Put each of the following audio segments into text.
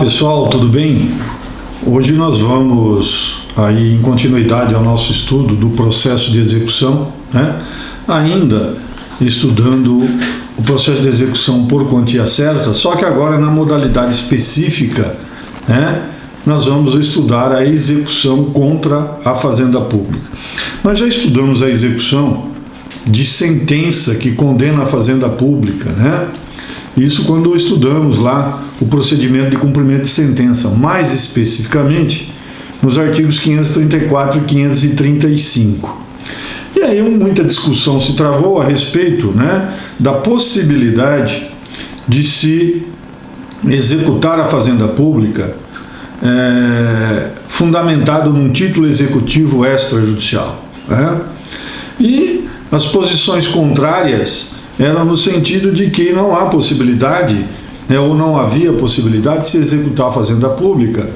pessoal, tudo bem? Hoje nós vamos, aí, em continuidade ao nosso estudo do processo de execução, né? Ainda estudando o processo de execução por quantia certa, só que agora na modalidade específica, né? Nós vamos estudar a execução contra a fazenda pública. Nós já estudamos a execução de sentença que condena a fazenda pública, né? Isso quando estudamos lá o procedimento de cumprimento de sentença, mais especificamente nos artigos 534 e 535. E aí muita discussão se travou a respeito, né, da possibilidade de se executar a fazenda pública fundamentado num título executivo extrajudicial, né? E as posições contrárias eram no sentido de que não há possibilidade, ou não havia possibilidade de se executar a fazenda pública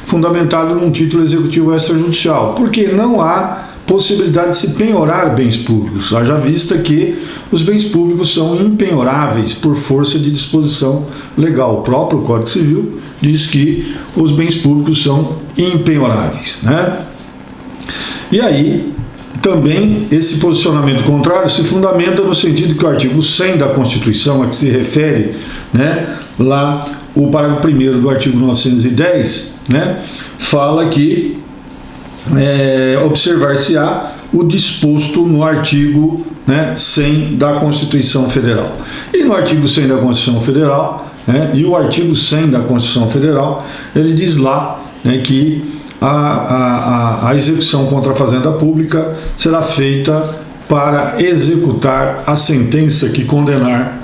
fundamentado num título executivo extrajudicial, porque não há possibilidade de se penhorar bens públicos, haja vista que os bens públicos são impenhoráveis por força de disposição legal. O próprio Código Civil diz que os bens públicos são impenhoráveis, né? E aí, também esse posicionamento contrário se fundamenta no sentido que o artigo 100 da Constituição, a que se refere, né, lá o parágrafo 1º do artigo 910, né, fala que observar-se-á o disposto no artigo, né, 100 da Constituição Federal. E no artigo 100 da Constituição Federal, né, e o artigo 100 da Constituição Federal, ele diz lá, né, que a execução contra a fazenda pública será feita para executar a sentença que condenar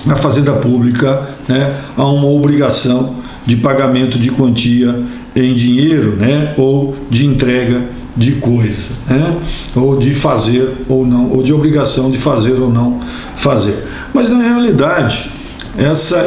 a fazenda pública, né, a uma obrigação de pagamento de quantia em dinheiro, né, ou de entrega de coisa, né, ou de fazer ou não, ou de obrigação de fazer ou não fazer. Mas na realidade,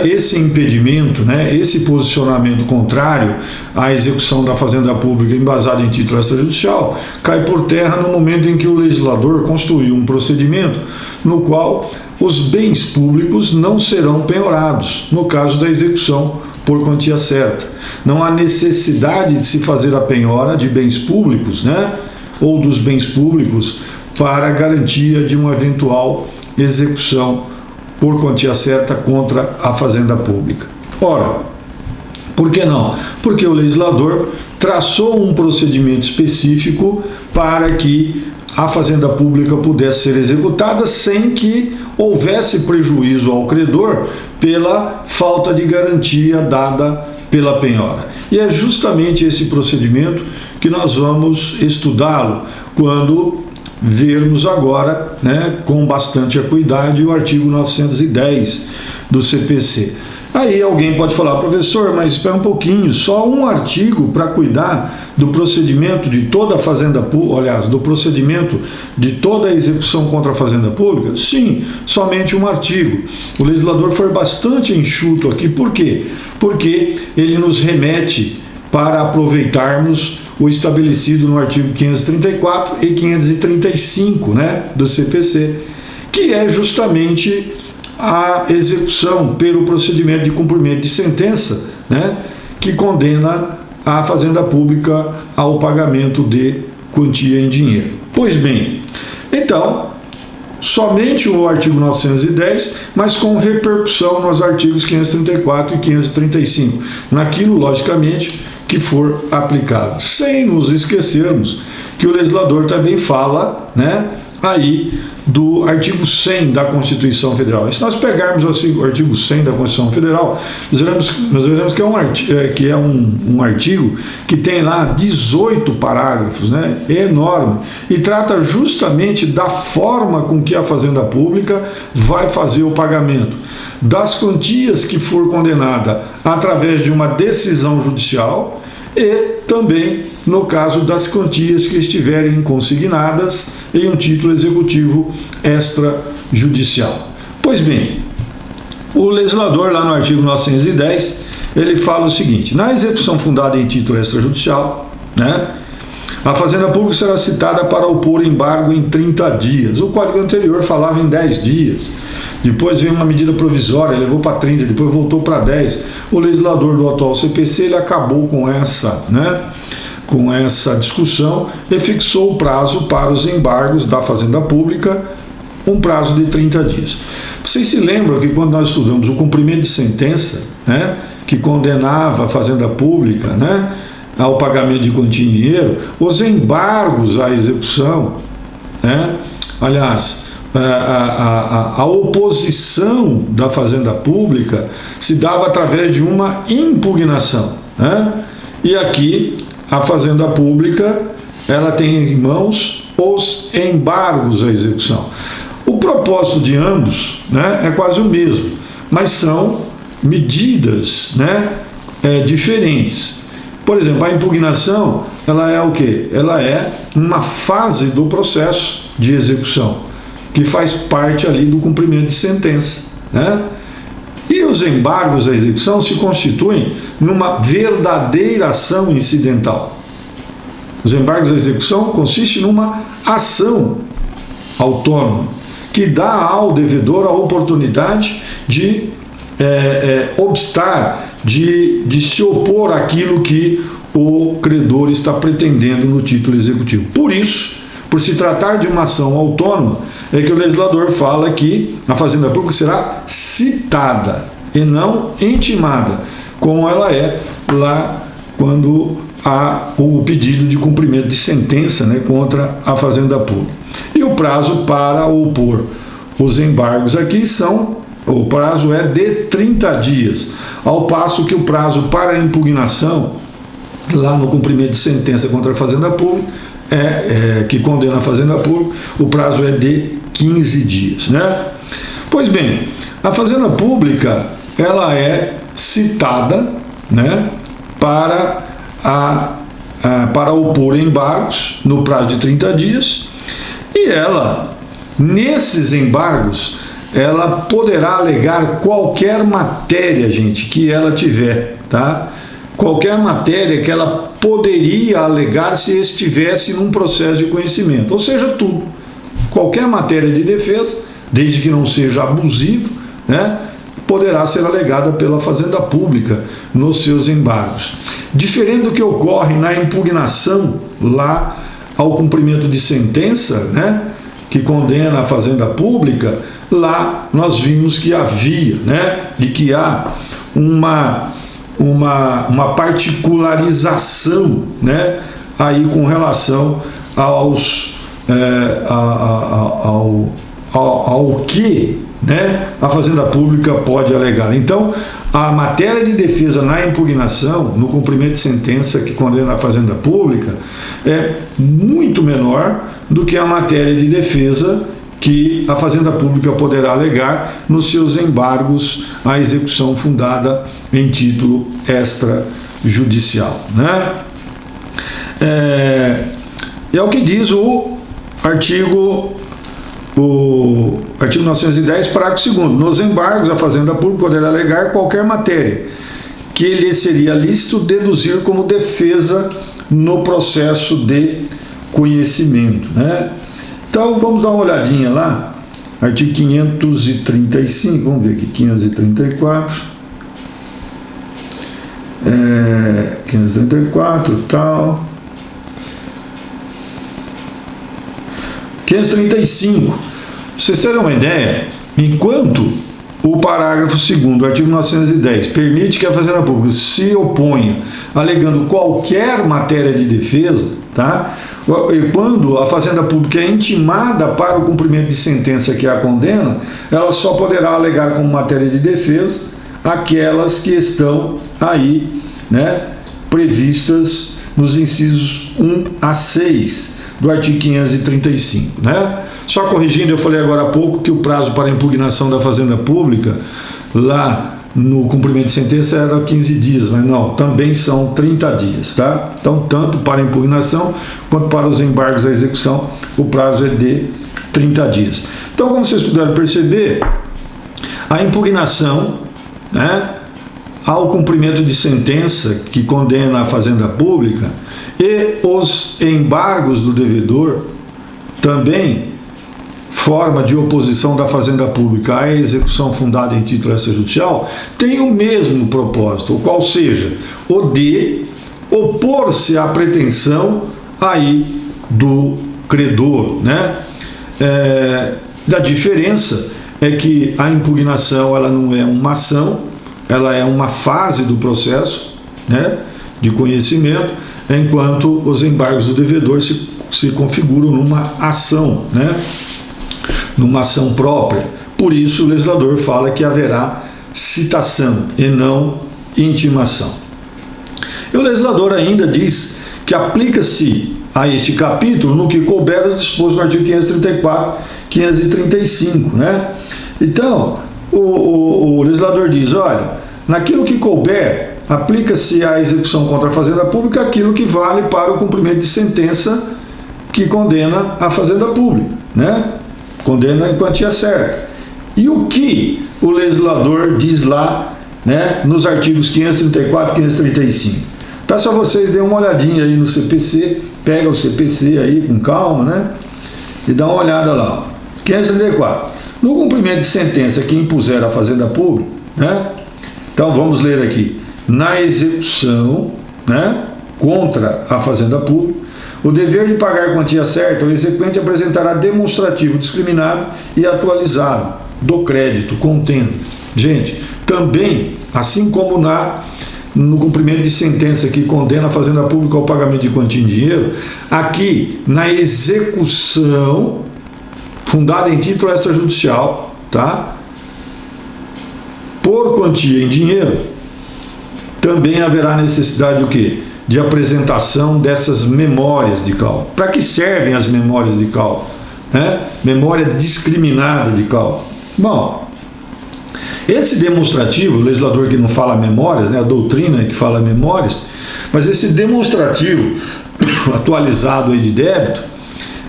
esse impedimento, né, esse posicionamento contrário à execução da fazenda pública embasado em título extrajudicial cai por terra no momento em que o legislador construiu um procedimento no qual os bens públicos não serão penhorados, no caso da execução por quantia certa. Não há necessidade de se fazer a penhora de bens públicos, né, ou dos bens públicos para a garantia de uma eventual execução por quantia certa contra a fazenda pública. Ora, por que não? Porque o legislador traçou um procedimento específico para que a fazenda pública pudesse ser executada sem que houvesse prejuízo ao credor pela falta de garantia dada pela penhora. E é justamente esse procedimento que nós vamos estudá-lo quando vermos agora, né, com bastante acuidade o artigo 910 do CPC. Aí alguém pode falar, professor, mas espera um pouquinho, só um artigo para cuidar do procedimento de toda a fazenda pública, aliás, do procedimento de toda a execução contra a fazenda pública? Sim, somente um artigo. O legislador foi bastante enxuto aqui, por quê? Porque ele nos remete para aproveitarmos o estabelecido no artigo 534 e 535, né, do CPC, que é justamente a execução pelo procedimento de cumprimento de sentença, né, que condena a fazenda pública ao pagamento de quantia em dinheiro. Pois bem, então, somente o artigo 910, mas com repercussão nos artigos 534 e 535, naquilo, logicamente, que for aplicável, sem nos esquecermos que o legislador também fala, né, aí do artigo 100 da Constituição Federal. E se nós pegarmos assim, o artigo 100 da Constituição Federal, nós veremos que é um artigo que tem lá 18 parágrafos, né, é enorme, e trata justamente da forma com que a fazenda pública vai fazer o pagamento das quantias que for condenada através de uma decisão judicial e também no caso das quantias que estiverem consignadas em um título executivo extrajudicial. Pois bem, o legislador lá no artigo 910, ele fala o seguinte: na execução fundada em título extrajudicial, né, a fazenda pública será citada para opor embargo em 30 dias. O código anterior falava em 10 dias. depois veio uma medida provisória, levou para 30, depois voltou para 10. O legislador do atual CPC ele acabou com essa, né, com essa discussão e fixou o prazo para os embargos da Fazenda Pública, um prazo de 30 dias. Vocês se lembram que quando nós estudamos o cumprimento de sentença, né, que condenava a Fazenda Pública, né, ao pagamento de quantia em dinheiro, os embargos à execução, né, aliás, a oposição da Fazenda Pública se dava através de uma impugnação, né? E aqui a Fazenda Pública ela tem em mãos os embargos à execução. O propósito de ambos, né, é quase o mesmo, mas são medidas, né, diferentes. Por exemplo, a impugnação ela é o quê? Ela é uma fase do processo de execução que faz parte ali do cumprimento de sentença, né? E os embargos à execução se constituem numa verdadeira ação incidental. Os embargos à execução consistem numa ação autônoma que dá ao devedor a oportunidade de obstar, de se opor àquilo que o credor está pretendendo no título executivo. Por isso, por se tratar de uma ação autônoma, é que o legislador fala que a Fazenda Pública será citada e não intimada, como ela é lá quando há o pedido de cumprimento de sentença, né, contra a Fazenda Pública. E o prazo para opor os embargos aqui o prazo é de 30 dias, ao passo que o prazo para a impugnação, lá no cumprimento de sentença contra a Fazenda Pública, que condena a Fazenda Pública, o prazo é de 15 dias, né? Pois bem, a Fazenda Pública ela é citada, né, para opor embargos no prazo de 30 dias, e ela, nesses embargos, ela poderá alegar qualquer matéria, gente, que ela tiver, tá? Qualquer matéria que ela poderia alegar se estivesse num processo de conhecimento, ou seja, tudo. Qualquer matéria de defesa, desde que não seja abusivo, né, poderá ser alegada pela Fazenda Pública nos seus embargos. Diferente do que ocorre na impugnação lá ao cumprimento de sentença, né, que condena a Fazenda Pública, lá nós vimos que havia, né, e que há uma particularização, né, aí com relação ao que, né, a Fazenda Pública pode alegar. Então, a matéria de defesa na impugnação, no cumprimento de sentença que condena a Fazenda Pública, é muito menor do que a matéria de defesa que a Fazenda Pública poderá alegar nos seus embargos à execução fundada em título extrajudicial, né? É o que diz o artigo 910, parágrafo 2º. Nos embargos, a Fazenda Pública poderá alegar qualquer matéria que lhe seria lícito deduzir como defesa no processo de conhecimento, né? Então, vamos dar uma olhadinha lá, artigo 535, vamos ver aqui, 534, 534, tal, 535, pra vocês terem uma ideia, enquanto o parágrafo 2º do artigo 910 permite que a Fazenda Pública se oponha alegando qualquer matéria de defesa, tá? E quando a Fazenda Pública é intimada para o cumprimento de sentença que a condena, ela só poderá alegar como matéria de defesa aquelas que estão aí, né, previstas nos incisos 1 a 6 do artigo 535, né? Só corrigindo, eu falei agora há pouco que o prazo para impugnação da Fazenda Pública lá no cumprimento de sentença era 15 dias, mas não, também são 30 dias, tá? Então, tanto para a impugnação quanto para os embargos à execução, o prazo é de 30 dias. Então, como vocês puderam perceber, a impugnação, né, ao cumprimento de sentença que condena a Fazenda Pública e os embargos do devedor também forma de oposição da Fazenda Pública à execução fundada em título extrajudicial tem o mesmo propósito, o qual seja o de opor-se à pretensão aí do credor, né? Da diferença é que a impugnação ela não é uma ação, ela é uma fase do processo, né, de conhecimento, enquanto os embargos do devedor se configuram numa ação, né, numa ação própria. Por isso o legislador fala que haverá citação e não intimação. E o legislador ainda diz que aplica-se a este capítulo no que couber os dispostos no artigo 534, 535, né? Então, o legislador diz, olha, naquilo que couber, aplica-se à execução contra a Fazenda Pública aquilo que vale para o cumprimento de sentença que condena a Fazenda Pública, né? Condena em quantia certa. E o que o legislador diz lá, né, nos artigos 534 e 535? Peço a vocês dêem uma olhadinha aí no CPC, pega o CPC aí com calma, né? E dá uma olhada lá. 534. No cumprimento de sentença que impuser a Fazenda Pública, né? Então vamos ler aqui. Na execução, né, contra a Fazenda Pública, o dever de pagar quantia certa, o exequente apresentará demonstrativo discriminado e atualizado do crédito contendo. Gente, também, assim como no cumprimento de sentença que condena a Fazenda Pública ao pagamento de quantia em dinheiro, aqui na execução fundada em título extrajudicial, tá? Por quantia em dinheiro, também haverá necessidade o quê? De apresentação dessas memórias de cálculo. Para que servem as memórias de cálculo, né? Memória discriminada de cálculo. Bom, esse demonstrativo, o legislador que não fala memórias, né, a doutrina que fala memórias, mas esse demonstrativo atualizado aí de débito,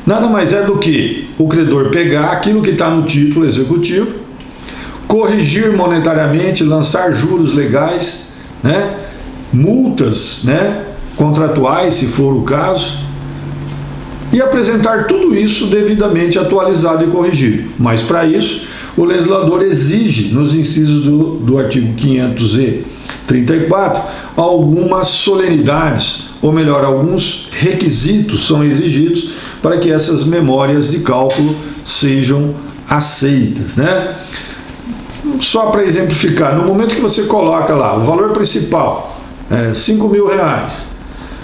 nada mais é do que o credor pegar aquilo que está no título executivo, corrigir monetariamente, lançar juros legais, né, multas, né, contratuais, se for o caso, e apresentar tudo isso devidamente atualizado e corrigido. Mas para isso, o legislador exige, nos incisos do artigo 534, algumas solenidades, ou melhor, alguns requisitos são exigidos para que essas memórias de cálculo sejam aceitas, né? Só para exemplificar, no momento que você coloca lá o valor principal, R$5.000,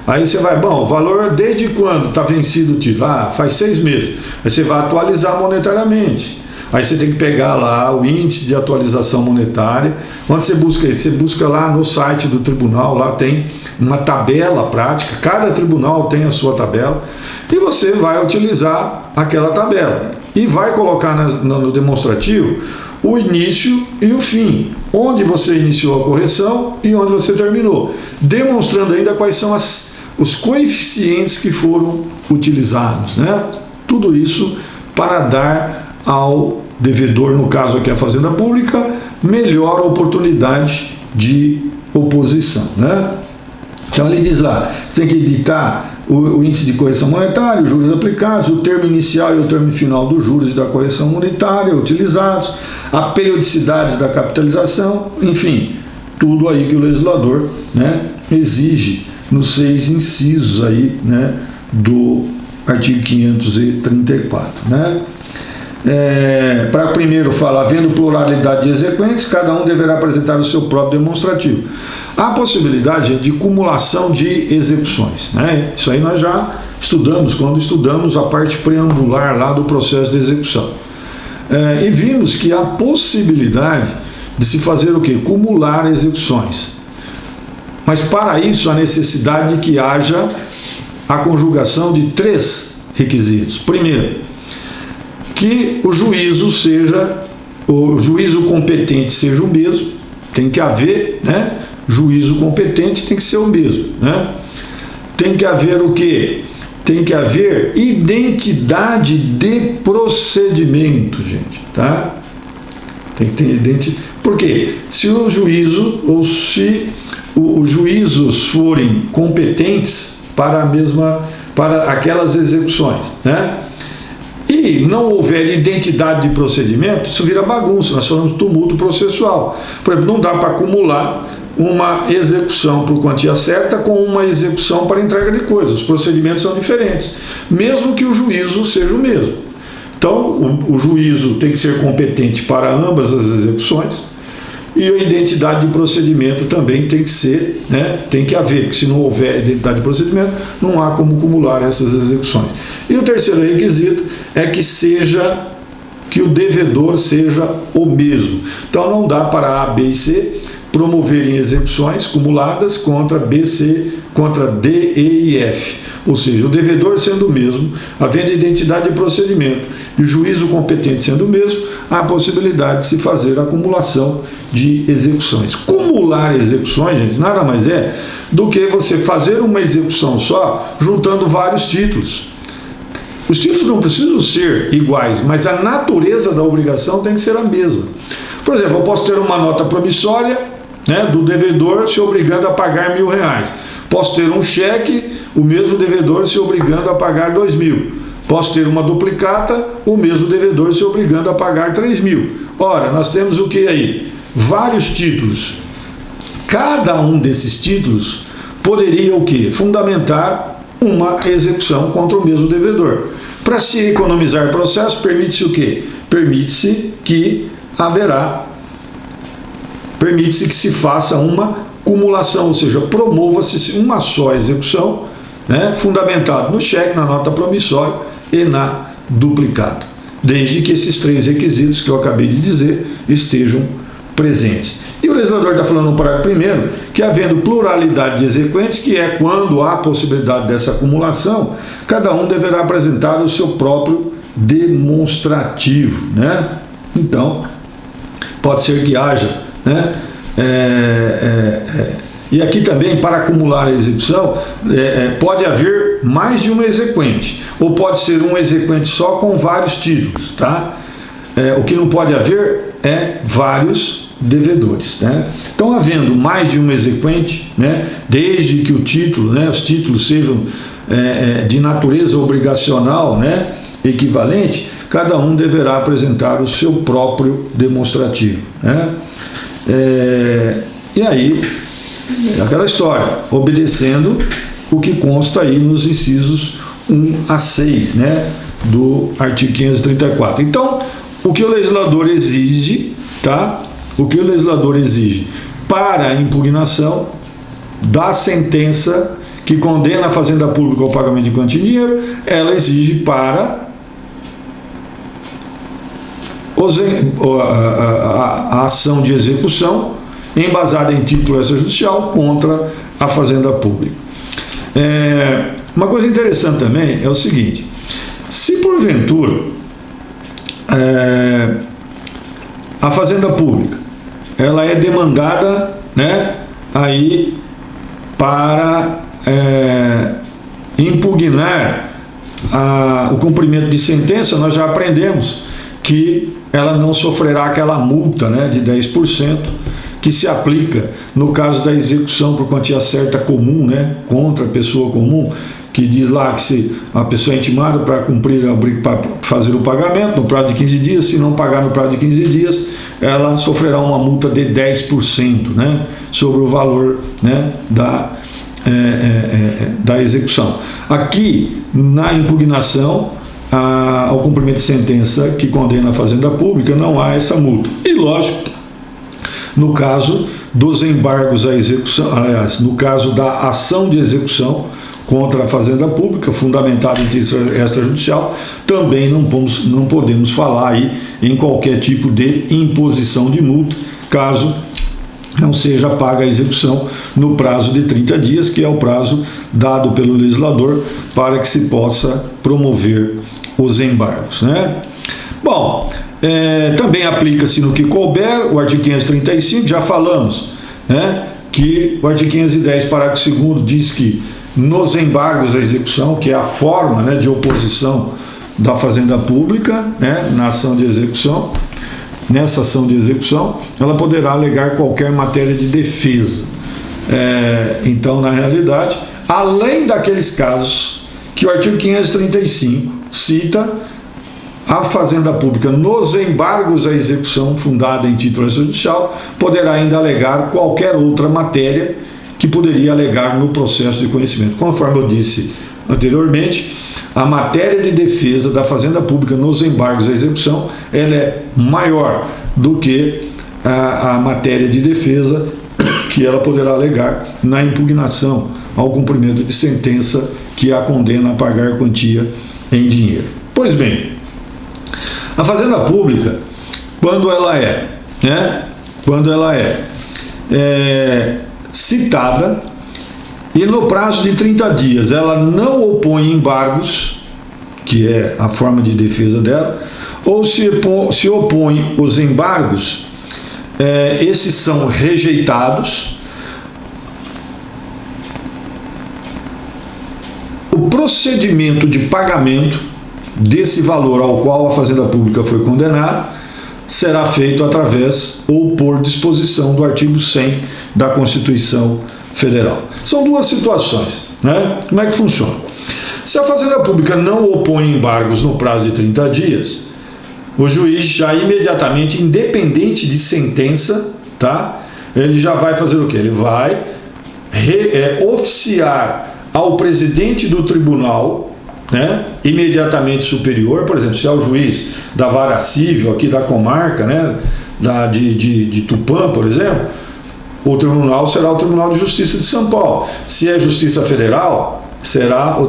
aí você vai, bom, o valor desde quando está vencido o título? Ah, faz 6 meses. Aí você vai atualizar monetariamente. Aí você tem que pegar lá o índice de atualização monetária. Onde você busca isso? Você busca lá no site do tribunal, lá tem uma tabela prática, cada tribunal tem a sua tabela, e você vai utilizar aquela tabela. E vai colocar no demonstrativo o início e o fim, onde você iniciou a correção e onde você terminou, demonstrando ainda quais são os coeficientes que foram utilizados, né? Tudo isso para dar ao devedor, no caso aqui a Fazenda Pública, melhor oportunidade de oposição, né? Então ele diz lá, você tem que editar o índice de correção monetária, os juros aplicados, o termo inicial e o termo final dos juros e da correção monetária utilizados, a periodicidade da capitalização, enfim, tudo aí que o legislador, né, exige nos 6 incisos aí, né, do artigo 534, né? Para primeiro falar, havendo pluralidade de exequentes, cada um deverá apresentar o seu próprio demonstrativo. Há possibilidade de cumulação de execuções, né? Isso aí nós já estudamos, quando estudamos a parte preambular lá do processo de execução. E vimos que há possibilidade de se fazer o quê? Cumular execuções. Mas para isso há necessidade de que haja a conjugação de 3 requisitos. Primeiro, que o juízo competente seja o mesmo, tem que haver, né? Juízo competente tem que ser o mesmo, né? Tem que haver o quê? Tem que haver identidade de procedimento, gente, tá? Tem que ter identidade. Por quê? Se o juízo ou se os juízos forem competentes para aquelas execuções, né? E Se não houver identidade de procedimento, isso vira bagunça, nós chamamos de tumulto processual. Por exemplo, não dá para acumular uma execução por quantia certa com uma execução para entrega de coisas. Os procedimentos são diferentes, mesmo que o juízo seja o mesmo. Então, o juízo tem que ser competente para ambas as execuções e a identidade de procedimento também tem que ser, né, tem que haver, porque se não houver identidade de procedimento, não há como acumular essas execuções. E o terceiro requisito é que o devedor seja o mesmo. Então, não dá para A, B e C promoverem execuções cumuladas contra B, C, contra D, E e F. Ou seja, o devedor sendo o mesmo, havendo identidade de procedimento e o juízo competente sendo o mesmo, há a possibilidade de se fazer a acumulação de execuções. Cumular execuções, gente, nada mais é do que você fazer uma execução só, juntando vários títulos. Os títulos não precisam ser iguais, mas a natureza da obrigação tem que ser a mesma. Por exemplo, eu posso ter uma nota promissória, né, do devedor se obrigando a pagar R$1.000. Posso ter um cheque, o mesmo devedor se obrigando a pagar R$2.000. Posso ter uma duplicata, o mesmo devedor se obrigando a pagar R$3.000. Ora, nós temos o que aí? Vários títulos. Cada um desses títulos poderia o quê? Fundamentar uma execução contra o mesmo devedor. Para se economizar processo, permite-se o quê? Permite-se que se faça uma cumulação, ou seja, promova-se uma só execução, né, fundamentado no cheque, na nota promissória e na duplicata, desde que esses três requisitos que eu acabei de dizer estejam presentes. E o legislador está falando no parágrafo 1º que, havendo pluralidade de exequentes, que é quando há possibilidade dessa acumulação, cada um deverá apresentar o seu próprio demonstrativo, né? Então, pode ser que haja, né? E aqui também, para acumular a execução, pode haver mais de um exequente, ou pode ser um exequente só com vários títulos, tá? O que não pode haver é vários devedores, né? Então, havendo mais de um exequente, né, desde que o título, né, os títulos sejam de natureza obrigacional, né, equivalente, cada um deverá apresentar o seu próprio demonstrativo, né? E aí, aquela história, obedecendo o que consta aí nos incisos 1 a 6, né, do artigo 534. Então, o que o legislador exige, tá? O que o legislador exige para a impugnação da sentença que condena a Fazenda Pública ao pagamento de quantia de dinheiro, ela exige para a ação de execução embasada em título extrajudicial contra a Fazenda Pública. Uma coisa interessante também é o seguinte: se porventura a Fazenda Pública ela é demandada, né, aí para impugnar o cumprimento de sentença, nós já aprendemos que ela não sofrerá aquela multa, né, de 10% que se aplica no caso da execução por quantia certa comum, né, contra a pessoa comum, que diz lá que se a pessoa é intimada para para fazer o pagamento no prazo de 15 dias, se não pagar no prazo de 15 dias, ela sofrerá uma multa de 10%, né, sobre o valor, né, da execução. Aqui, na impugnação ao cumprimento de sentença que condena a Fazenda Pública, não há essa multa. E, lógico, no caso dos embargos à execução, aliás, no caso da ação de execução contra a Fazenda Pública, fundamentada em título extrajudicial, também não podemos falar aí em qualquer tipo de imposição de multa, caso não seja paga a execução no prazo de 30 dias, que é o prazo dado pelo legislador para que se possa promover os embargos, né? Bom, também aplica-se no que couber o artigo 535, já falamos, né, que o artigo 510, parágrafo 2º, diz que nos embargos à execução, que é a forma, né, de oposição da Fazenda Pública, né, na ação de execução, nessa ação de execução, ela poderá alegar qualquer matéria de defesa. Então, na realidade, além daqueles casos que o artigo 535 cita, a Fazenda Pública, nos embargos à execução fundada em título extrajudicial, poderá ainda alegar qualquer outra matéria que poderia alegar no processo de conhecimento. Conforme eu disse anteriormente, a matéria de defesa da Fazenda Pública nos embargos à execução, ela é maior do que a matéria de defesa que ela poderá alegar na impugnação ao cumprimento de sentença que a condena a pagar quantia em dinheiro. Pois bem, a Fazenda Pública, quando ela é citada e no prazo de 30 dias ela não opõe embargos, que é a forma de defesa dela, ou se opõe os embargos, esses são rejeitados, o procedimento de pagamento desse valor ao qual a Fazenda Pública foi condenada será feito através ou por disposição do artigo 100 da Constituição Federal. São duas situações, né? Como é que funciona? Se a Fazenda Pública não opõe embargos no prazo de 30 dias, o juiz já imediatamente, independente de sentença, tá? Ele já vai fazer o quê? Ele vai oficiar ao presidente do tribunal, né, imediatamente superior, por exemplo, se é o juiz da vara civil aqui da comarca, né, de Tupã, por exemplo, o tribunal será o Tribunal de Justiça de São Paulo. Se é Justiça Federal, será o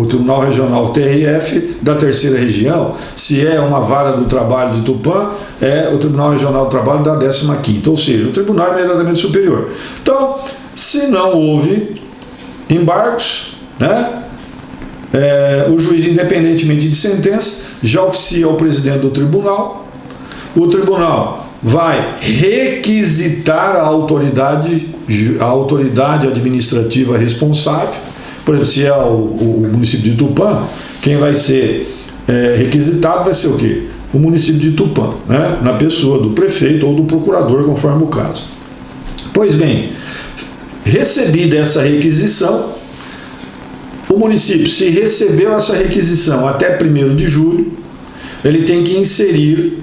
Tribunal Regional, o TRF da Terceira Região. Se é uma vara do trabalho de Tupã, é o Tribunal Regional do Trabalho da 15ª, ou seja, o tribunal é imediatamente superior. Então, se não houve embargos, né, o juiz, independentemente de sentença, já oficia ao presidente do tribunal. O tribunal vai requisitar a autoridade administrativa responsável. Por exemplo, se é o município de Tupã, quem vai ser requisitado vai ser o quê? O município de Tupã, né, na pessoa do prefeito ou do procurador, conforme o caso. Pois bem, recebida essa requisição, o município, se recebeu essa requisição até 1º de julho, ele tem que inserir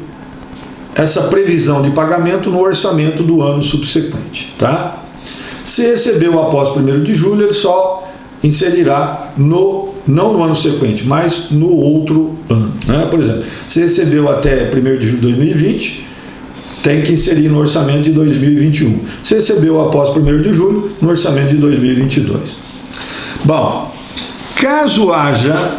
essa previsão de pagamento no orçamento do ano subsequente, tá? Se recebeu após 1º de julho, ele só inserirá não no ano sequente, mas no outro ano, né? Por exemplo, se recebeu até 1º de julho de 2020, tem que inserir no orçamento de 2021. Se recebeu após 1º de julho, no orçamento de 2022. Bom, caso haja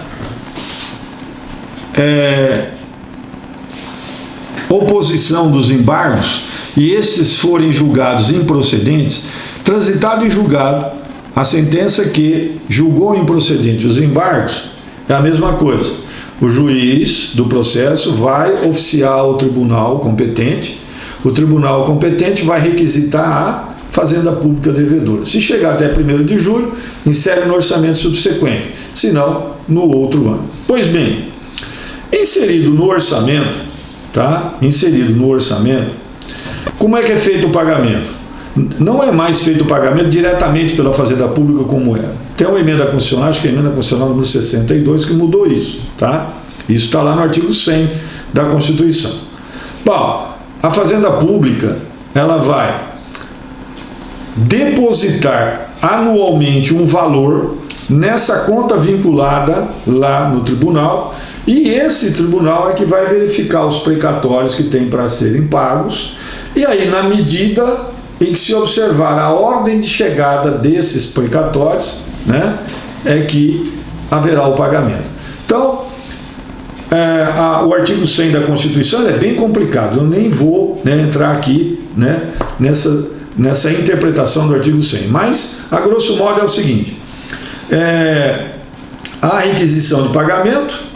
oposição dos embargos e esses forem julgados improcedentes, transitado em julgado a sentença que julgou improcedente os embargos, é a mesma coisa. O juiz do processo vai oficiar ao tribunal competente, o tribunal competente vai requisitar a Fazenda Pública devedora. Se chegar até 1º de julho, insere no orçamento subsequente, se não, no outro ano. Pois bem, inserido no orçamento, tá? Inserido no orçamento, como é que é feito o pagamento? Não é mais feito o pagamento diretamente pela Fazenda Pública como era. Tem uma emenda constitucional, acho que é a emenda constitucional número 62, que mudou isso, tá? Isso está lá no artigo 100 da Constituição. Bom, a Fazenda Pública, ela vai depositar anualmente um valor nessa conta vinculada lá no tribunal, e esse tribunal é que vai verificar os precatórios que tem para serem pagos, e aí, na medida em que se observar a ordem de chegada desses precatórios, né, é que haverá o pagamento. Então, o artigo 100 da Constituição é bem complicado, eu nem vou, né, entrar aqui, né, nessa interpretação do artigo 100, mas, a grosso modo, é o seguinte: a requisição de pagamento,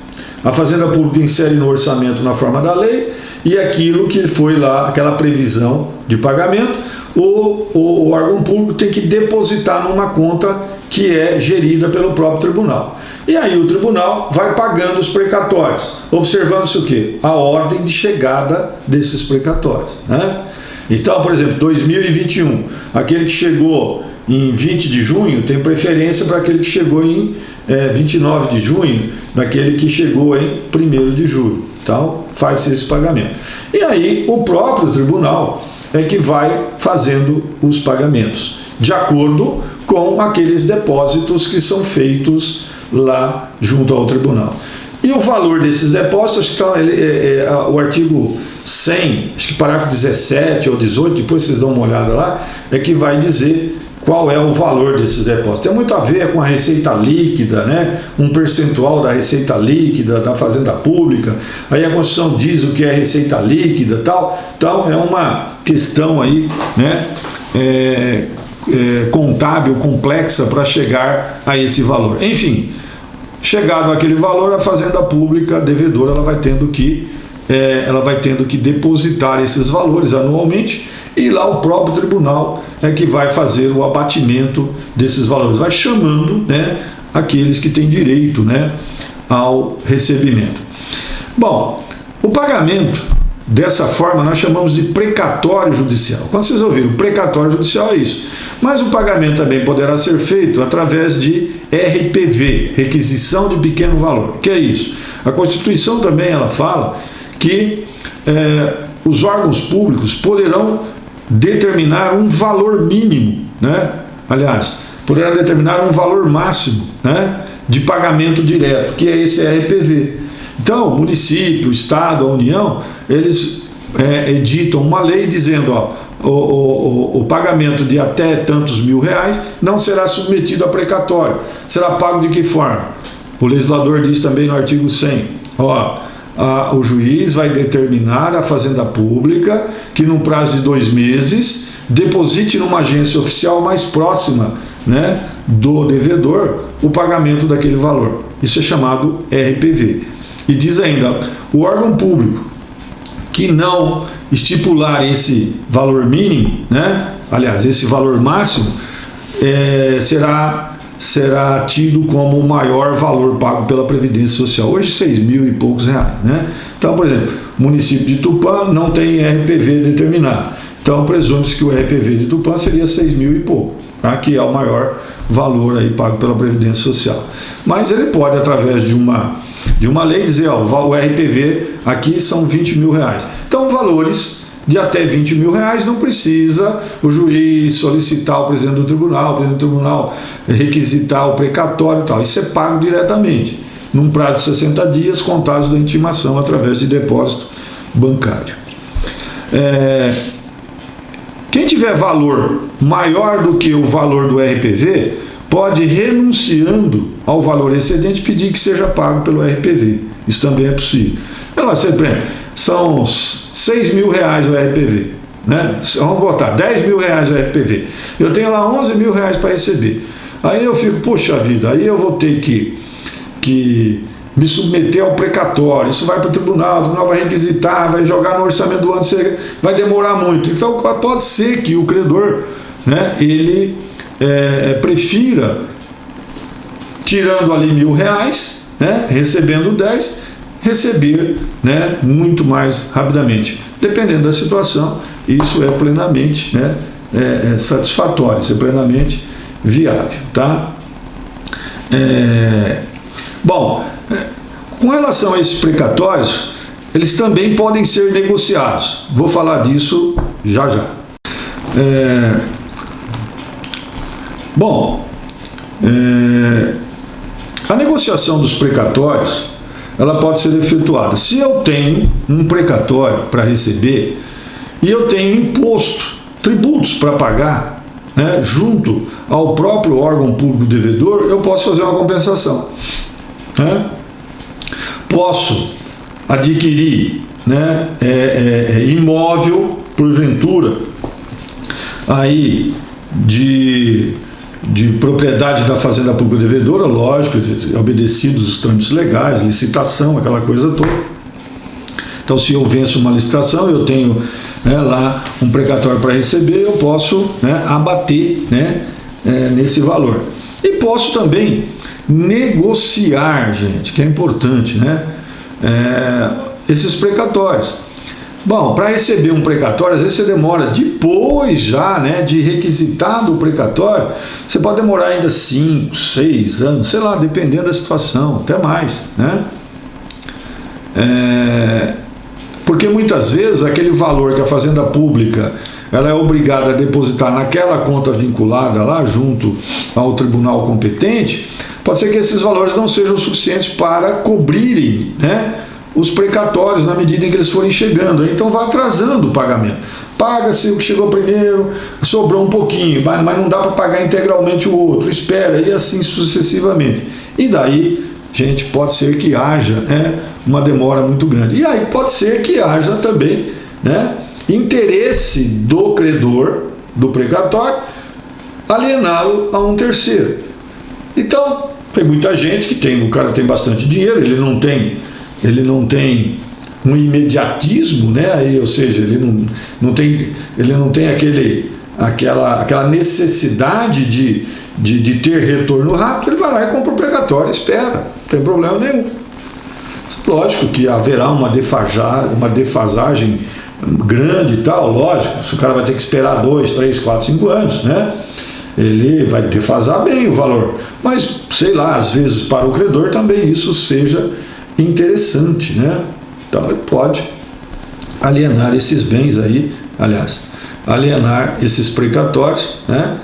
a Fazenda Pública insere no orçamento na forma da lei, e aquilo que foi lá, aquela previsão de pagamento, o órgão público tem que depositar numa conta que é gerida pelo próprio tribunal. E aí o tribunal vai pagando os precatórios, observando-se o quê? A ordem de chegada desses precatórios, né? Então, por exemplo, 2021, aquele que chegou em 20 de junho tem preferência para aquele que chegou em 29 de junho, daquele que chegou em 1º de julho. Então, faz-se esse pagamento. E aí, o próprio tribunal é que vai fazendo os pagamentos, de acordo com aqueles depósitos que são feitos lá junto ao tribunal. E o valor desses depósitos, o artigo 100, acho que parágrafo 17 ou 18, depois vocês dão uma olhada lá, é que vai dizer qual é o valor desses depósitos. Tem muito a ver com a receita líquida, né? Um percentual da receita líquida da Fazenda Pública. Aí a Constituição diz o que é receita líquida e tal. Então é uma questão aí, né? Contábil, complexa para chegar a esse valor. Enfim, chegado àquele valor, a Fazenda Pública devedora ela vai tendo que depositar esses valores anualmente, e lá o próprio tribunal é que vai fazer o abatimento desses valores, vai chamando, né, aqueles que têm direito, né, ao recebimento. Bom, o pagamento dessa forma nós chamamos de precatório judicial. Quando vocês ouviram, precatório judicial é isso. Mas o pagamento também poderá ser feito através de RPV, requisição de pequeno valor. O que é isso? A Constituição também ela fala que os órgãos públicos poderão determinar um valor mínimo, né? Aliás, poderão determinar um valor máximo, né, de pagamento direto, que é esse RPV. Então, o município, o Estado, a União, eles editam uma lei dizendo, ó, o pagamento de até tantos R$1.000 não será submetido a precatório. Será pago de que forma? O legislador diz também no artigo 100, ó, o juiz vai determinar à Fazenda Pública que, num prazo de 2 meses, deposite numa agência oficial mais próxima, né, do devedor o pagamento daquele valor. Isso é chamado RPV. E diz ainda, o órgão público que não estipular esse valor mínimo, né, aliás, esse valor máximo, será tido como o maior valor pago pela Previdência Social. Hoje, 6 mil e poucos reais, né? Então, por exemplo, o município de Tupã não tem RPV determinado. Então, presume-se que o RPV de Tupã seria 6 mil e pouco, tá? Que é o maior valor aí pago pela Previdência Social. Mas ele pode, através de uma lei, dizer, ó, o RPV aqui são 20 mil reais. Então, valores de até 20 mil reais não precisa o juiz solicitar o presidente do tribunal requisitar o precatório e tal. Isso é pago diretamente, num prazo de 60 dias, contados da intimação através de depósito bancário. Quem tiver valor maior do que o valor do RPV, pode, renunciando ao valor excedente, pedir que seja pago pelo RPV. Isso também é possível. São 6 mil reais o RPV, né? Vamos botar 10 mil reais o RPV. Eu tenho lá 11 mil reais para receber. Aí eu fico, poxa vida, aí eu vou ter que me submeter ao precatório. Isso vai para o tribunal vai requisitar, vai jogar no orçamento do ano, vai demorar muito. Então pode ser que o credor, né, ele prefira, tirando ali R$1.000, né, recebendo 10, receber, né, muito mais rapidamente. Dependendo da situação, isso é plenamente, né, satisfatório, isso é plenamente viável, tá? Bom, com relação a esses precatórios, eles também podem ser negociados. Vou falar disso já já. A negociação dos precatórios, ela pode ser efetuada. Se eu tenho um precatório para receber e eu tenho imposto, tributos para pagar, né, junto ao próprio órgão público devedor, eu posso fazer uma compensação, né? Posso adquirir, né, imóvel, porventura, aí de propriedade da Fazenda Pública Devedora, lógico, obedecidos os trâmites legais, licitação, aquela coisa toda. Então, se eu venço uma licitação, eu tenho, né, lá um precatório para receber, eu posso, né, abater, né, nesse valor. E posso também negociar, gente, que é importante, né, esses precatórios. Bom, para receber um precatório, às vezes você demora, depois já, né, de requisitado o precatório, você pode demorar ainda 5, 6 anos, sei lá, dependendo da situação, até mais, né? Porque muitas vezes aquele valor que a Fazenda Pública ela é obrigada a depositar naquela conta vinculada lá junto ao tribunal competente, pode ser que esses valores não sejam suficientes para cobrirem, né, os precatórios na medida em que eles forem chegando. Então vai atrasando o pagamento. Paga-se o que chegou primeiro, sobrou um pouquinho, mas não dá para pagar integralmente o outro, espera, e assim sucessivamente. E daí, gente, pode ser que haja, né, uma demora muito grande. E aí pode ser que haja também, né, interesse do credor, do precatório, aliená-lo a um terceiro. Então, tem muita gente que tem, o cara tem bastante dinheiro, ele não tem um imediatismo, né? Aí, ou seja, ele não tem aquela necessidade de ter retorno rápido, ele vai lá e compra o precatório, espera, não tem problema nenhum. Lógico que haverá uma defasagem grande e tal, lógico, se o cara vai ter que esperar 2, 3, 4, 5 anos, né? Ele vai defasar bem o valor, mas sei lá, às vezes para o credor também isso seja interessante, né? Então ele pode alienar esses bens aí, aliás, alienar esses precatórios, né,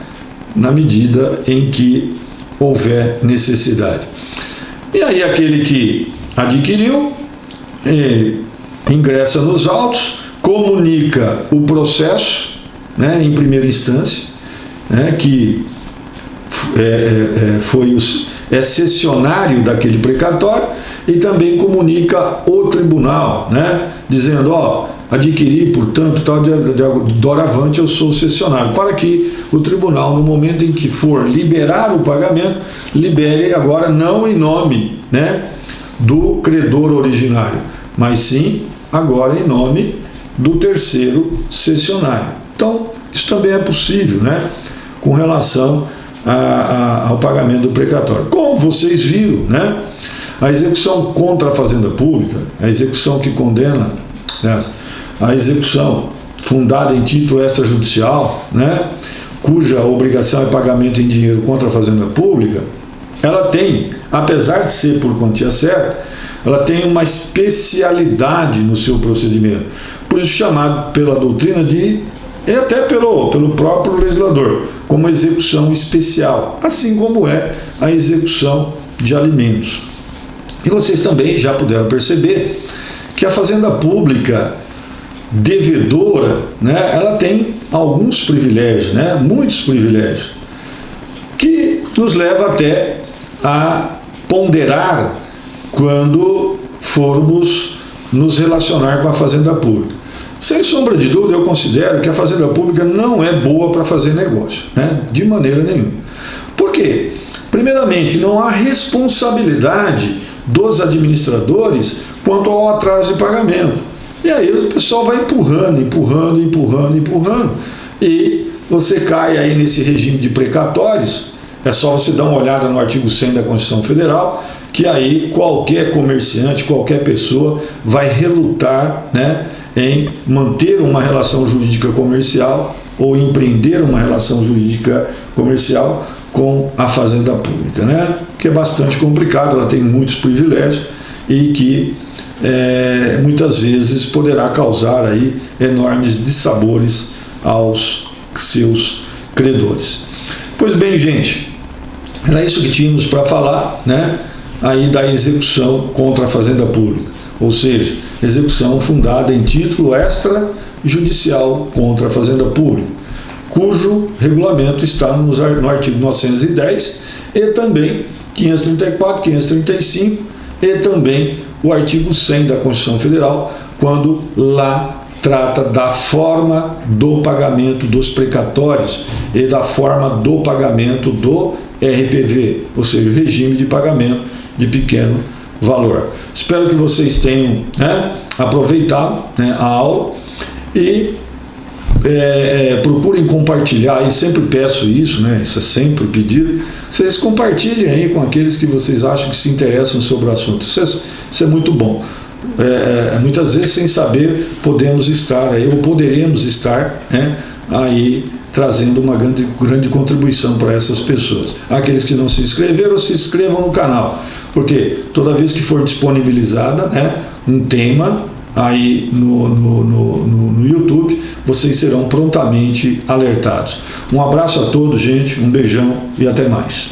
na medida em que houver necessidade. E aí aquele que adquiriu, ingressa nos autos, comunica o processo, né, em primeira instância, né, que é cessionário daquele precatório, e também comunica o tribunal, né, dizendo, adquiri, portanto, tal, de doravante eu sou cessionário, para que o tribunal, no momento em que for liberar o pagamento, libere agora não em nome, né, do credor originário, mas sim agora em nome do terceiro cessionário. Então, isso também é possível, né, com relação ao pagamento do precatório. Como vocês viram, né, a execução contra a Fazenda Pública, a execução que condena, né, a execução fundada em título extrajudicial, né, cuja obrigação é pagamento em dinheiro contra a Fazenda Pública, ela tem, apesar de ser por quantia certa, ela tem uma especialidade no seu procedimento, por isso chamado pela doutrina e até pelo próprio legislador, como execução especial, assim como é a execução de alimentos. E vocês também já puderam perceber que a Fazenda Pública devedora, né, ela tem alguns privilégios, né, muitos privilégios, que nos leva até a ponderar quando formos nos relacionar com a Fazenda Pública. Sem sombra de dúvida, eu considero que a Fazenda Pública não é boa para fazer negócio, né, de maneira nenhuma. Por quê? Primeiramente, não há responsabilidade dos administradores quanto ao atraso de pagamento. E aí o pessoal vai empurrando, e você cai aí nesse regime de precatórios. É só você dar uma olhada no artigo 100 da Constituição Federal, que aí qualquer comerciante, qualquer pessoa vai relutar, né, em manter uma relação jurídica comercial ou empreender uma relação jurídica comercial com a Fazenda Pública, né? Que é bastante complicado, ela tem muitos privilégios e que muitas vezes poderá causar aí enormes dissabores aos seus credores. Pois bem, gente, era isso que tínhamos para falar, né, aí da execução contra a Fazenda Pública, ou seja, execução fundada em título extrajudicial contra a Fazenda Pública, cujo regulamento está no artigo 910 e também 534, 535 e também o artigo 100 da Constituição Federal, quando lá trata da forma do pagamento dos precatórios e da forma do pagamento do RPV, ou seja, o regime de pagamento de pequeno valor. Espero que vocês tenham, né, aproveitado, né, a aula e procurem compartilhar, e sempre peço isso, né, isso é sempre pedido, vocês compartilhem aí com aqueles que vocês acham que se interessam sobre o assunto, isso é muito bom. muitas vezes sem saber, podemos estar aí, ou poderemos estar, né, aí trazendo uma grande contribuição para essas pessoas. Aqueles que não se inscreveram, se inscrevam no canal, porque toda vez que for disponibilizada, né, um tema aí no YouTube, vocês serão prontamente alertados. Um abraço a todos, gente, um beijão e até mais.